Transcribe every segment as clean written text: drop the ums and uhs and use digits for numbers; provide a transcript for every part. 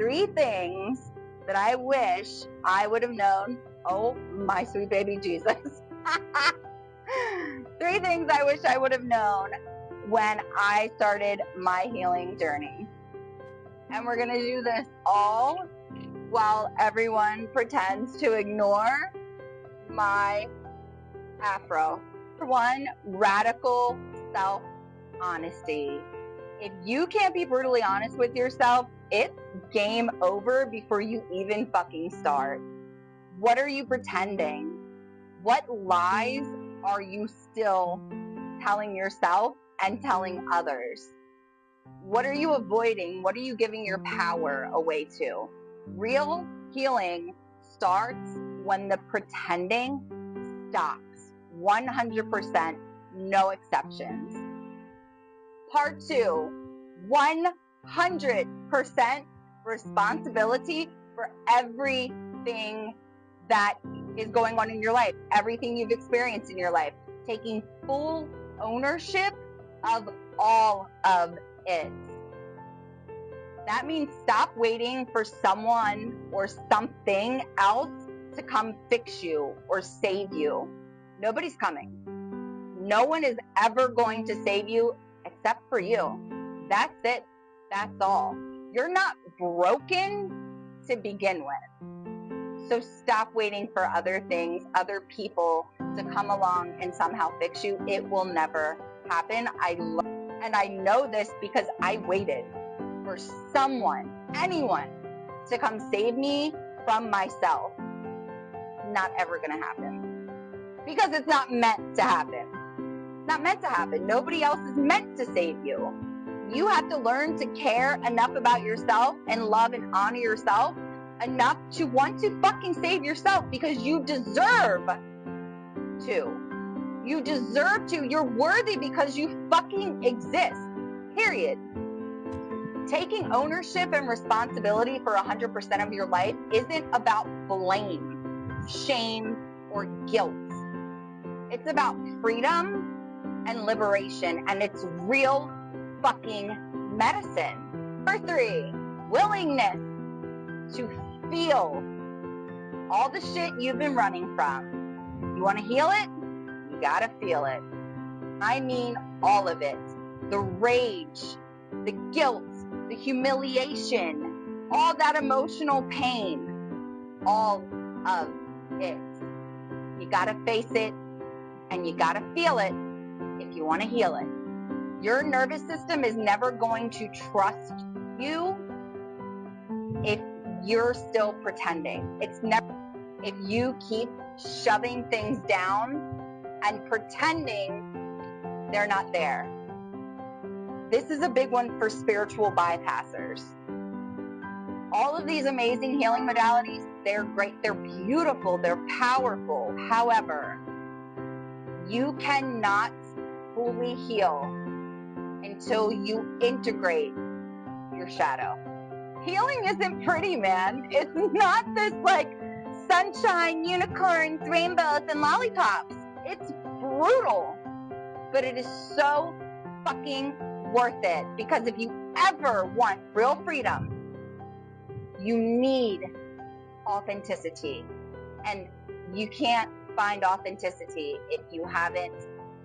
3 things that I wish I would have known. Oh, my sweet baby Jesus. 3 things I wish I would have known when I started my healing journey. And we're going to do this all while everyone pretends to ignore my afro. One, radical self-honesty. If you can't be brutally honest with yourself, it's game over before you even fucking start. What are you pretending? What lies are you still telling yourself and telling others? What are you avoiding? What are you giving your power away to? Real healing starts when the pretending stops. 100%, no exceptions. Part 2, 100% responsibility for everything that is going on in your life, everything you've experienced in your life, taking full ownership of all of it. That means stop waiting for someone or something else to come fix you or save you. Nobody's coming. No one is ever going to save you except for you. That's it. That's all. You're not broken to begin with. So stop waiting for other things, other people to come along and somehow fix you. It will never happen. And I know this because I waited for someone, anyone, to come save me from myself. Not ever going to happen. Because it's not meant to happen. It's not meant to happen. Nobody else is meant to save you. You have to learn to care enough about yourself and love and honor yourself enough to want to fucking save yourself, because you deserve to. You deserve to. You're worthy because you fucking exist. Period. Taking ownership and responsibility for 100% of your life isn't about blame, shame, or guilt. It's about freedom and liberation, and it's real fucking medicine. Number 3, willingness to feel all the shit you've been running from. You want to heal it? You gotta feel it. I mean all of it. The rage, the guilt, the humiliation, all that emotional pain, all of it. You gotta face it and you gotta feel it if you want to heal it. Your nervous system is never going to trust you if you're still pretending. It's never. If you keep shoving things down and pretending they're not there. This is a big one for spiritual bypassers. All of these amazing healing modalities, they're great, they're beautiful, they're powerful. However, you cannot fully heal until you integrate your shadow. Healing isn't pretty, man. It's not this like sunshine, unicorns, rainbows, and lollipops. It's brutal, but it is so fucking worth it, because if you ever want real freedom, you need authenticity, and you can't find authenticity if you haven't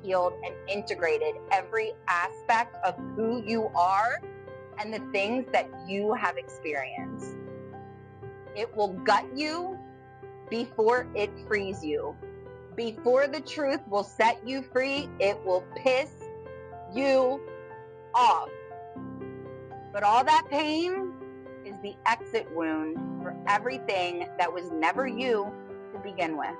healed and integrated every aspect of who you are and the things that you have experienced. It will gut you before it frees you. Before the truth will set you free, it will piss you off. But all that pain is the exit wound for everything that was never you to begin with.